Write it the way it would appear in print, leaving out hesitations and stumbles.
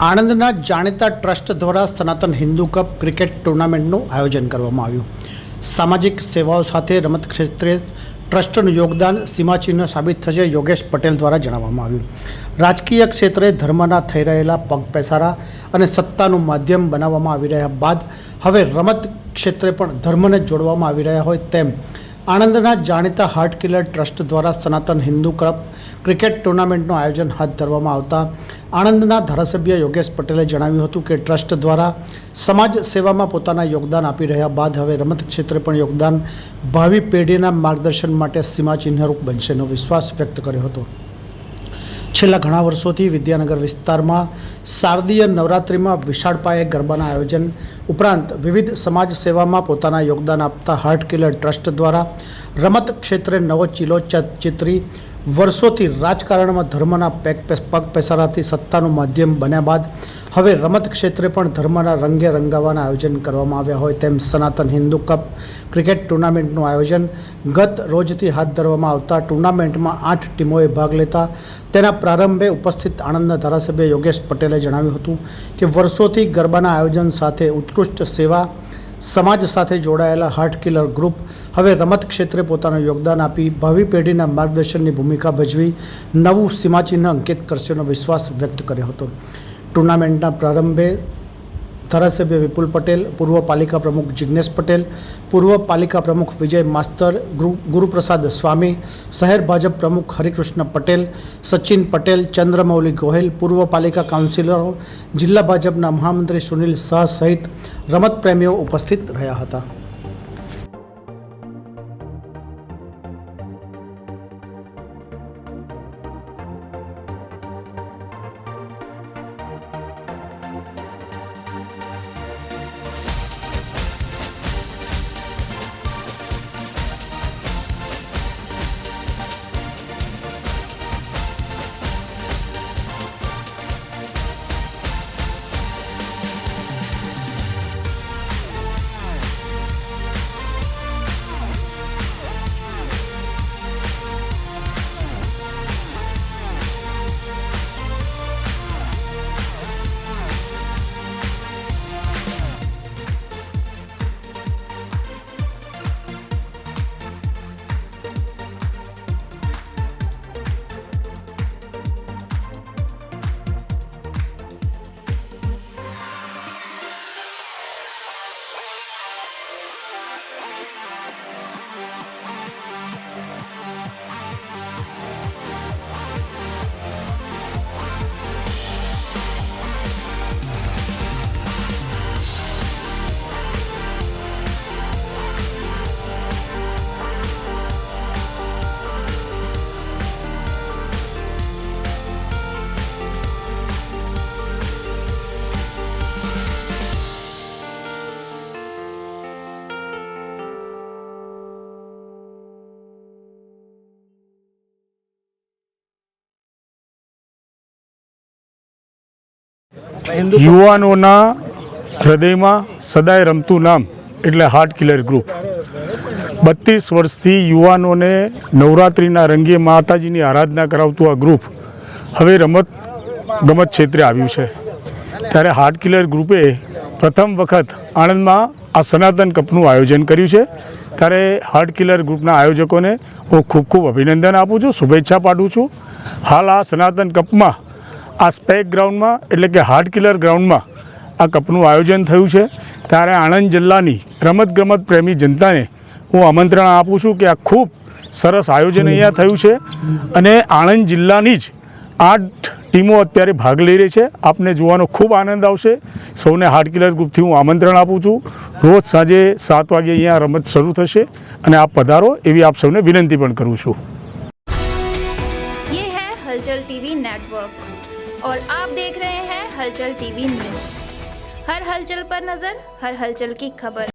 આણંદના જાણીતા ટ્રસ્ટ દ્વારા સનાતન હિન્દુ કપ ક્રિકેટ ટુર્નામેન્ટનું આયોજન કરવામાં આવ્યું। સામાજિક સેવાઓ સાથે રમત ક્ષેત્રે ટ્રસ્ટનું યોગદાન સીમાચિહ્ન સાબિત થશે, યોગેશ પટેલ દ્વારા જણાવવામાં આવ્યું। રાજકીય ક્ષેત્રે ધર્મના થઈ રહેલા પગપેસારા અને સત્તાનું માધ્યમ બનાવવામાં આવી રહ્યા બાદ હવે રમત ક્ષેત્રે પણ ધર્મને જોડવામાં આવી રહ્યા હોય તેમ આણંદના જાણીતા હાર્ટ કિલર ટ્રસ્ટ દ્વારા સનાતન હિન્દુ કપ ક્રિકેટ ટુર્નામેન્ટનું આયોજન હાથ ધરવામાં આવતા આણંદના ધારાસભ્ય યોગેશ પટેલે જણાવ્યું હતું કે ટ્રસ્ટ દ્વારા સમાજ સેવામાં પોતાના યોગદાન આપી રહ્યા બાદ હવે રમત ક્ષેત્રે પણ યોગદાન ભાવિ પેઢીના માર્ગદર્શન માટે સીમાચિહ્નરૂપ બનશેનો વિશ્વાસ વ્યક્ત કર્યો હતો। છેલ્લા ઘણા વર્ષોથી વિદ્યાનગર વિસ્તારમાં શારદીય નવરાત્રિમાં વિશાળ પાયે ગરબાના આયોજન ઉપરાંત વિવિધ સમાજ સેવામાં પોતાના યોગદાન આપતા હાર્ટ કિલર ટ્રસ્ટ દ્વારા રમત ક્ષેત્રે નવો ચીલો ચિતરી વર્ષોથી રાજકારણમાં ધર્મના પગપેસારાથી સત્તાનું માધ્યમ બન્યા બાદ હવે રમત ક્ષેત્રે પણ ધર્મના રંગે રંગાવાના આયોજન કરવામાં આવ્યા હોય તેમ સનાતન હિન્દુ કપ ક્રિકેટ ટુર્નામેન્ટનું આયોજન ગત રોજથી હાથ ધરવામાં આવતા ટુર્નામેન્ટમાં 8 ટીમોએ ભાગ લેતા તેના પ્રારંભે ઉપસ્થિત આણંદના ધારાસભ્ય યોગેશ પટેલે જણાવ્યું હતું કે વર્ષોથી ગરબાના આયોજન સાથે ઉત્કૃષ્ટ સેવા સમાજ સાથે જોડાયેલા હાર્ટ કિલર ગ્રુપ હવે રમત ક્ષેત્રે પોતાનું યોગદાન આપી ભાવિ પેઢીના માર્ગદર્શનની ભૂમિકા ભજવી નવું સીમાચિહ્ન અંકિત કરશેનો વિશ્વાસ વ્યક્ત કર્યો હતો। ટુર્નામેન્ટના પ્રારંભે ધારાસભ્ય વિપુલ પટેલ, પૂર્વ પાલિકા પ્રમુખ જિગ્નેશ પટેલ, પૂર્વ પાલિકા પ્રમુખ વિજય માસ્તર, ગુરુપ્રસાદ સ્વામી, શહેર ભાજપ પ્રમુખ હરિકૃષ્ણ પટેલ, સચિન પટેલ, ચંદ્રમૌલી ગોહિલ, પૂર્વ પાલિકા કાઉન્સિલરો, જિલ્લા ભાજપના મહામંત્રી સુનિલ શાહ સહિત રમત પ્રેમીઓ ઉપસ્થિત રહ્યા હતા। યુવાનોના હૃદયમાં સદાય રમતું નામ એટલે હાર્ટ કિલર ગ્રુપ 32 વર્ષથી યુવાનોને નવરાત્રિના રંગે માતાજીની આરાધના કરાવતું આ ગ્રુપ હવે ગમત ક્ષેત્રે આવ્યું છે। ત્યારે હાર્ટ કિલર ગ્રુપે પ્રથમ વખત આણંદમાં આ સનાતન કપનું આયોજન કર્યું છે। ત્યારે હાર્ટ કિલર ગ્રુપના આયોજકોને હું ખૂબ અભિનંદન આપું છું, શુભેચ્છા પાઠવું છું। હાલ આ સનાતન કપમાં આ સ્પેક ગ્રાઉન્ડમાં એટલે કે હાર્ટ કિલર ગ્રાઉન્ડમાં આ કપનું આયોજન થયું છે। ત્યારે આણંદ જિલ્લાની રમતગમત પ્રેમી જનતાને હું આમંત્રણ આપું છું કે આ ખૂબ સરસ આયોજન અહીંયા થયું છે અને આણંદ જિલ્લાની જ 8 ટીમો અત્યારે ભાગ લઈ રહી છે। આપને જોવાનો ખૂબ આનંદ આવશે। સૌને હાર્ટ કિલર ગ્રુપથી હું આમંત્રણ આપું છું। રોજ સાંજે 7 વાગે અહીંયા રમત શરૂ થશે અને આપ પધારો એવી આપ સૌને વિનંતી પણ કરું છું। ये है हलचल टीवी नेटवर्क और आप देख रहे हैं हलचल टीवी न्यूज़। हर हलचल पर नज़र, हर हलचल की खबर।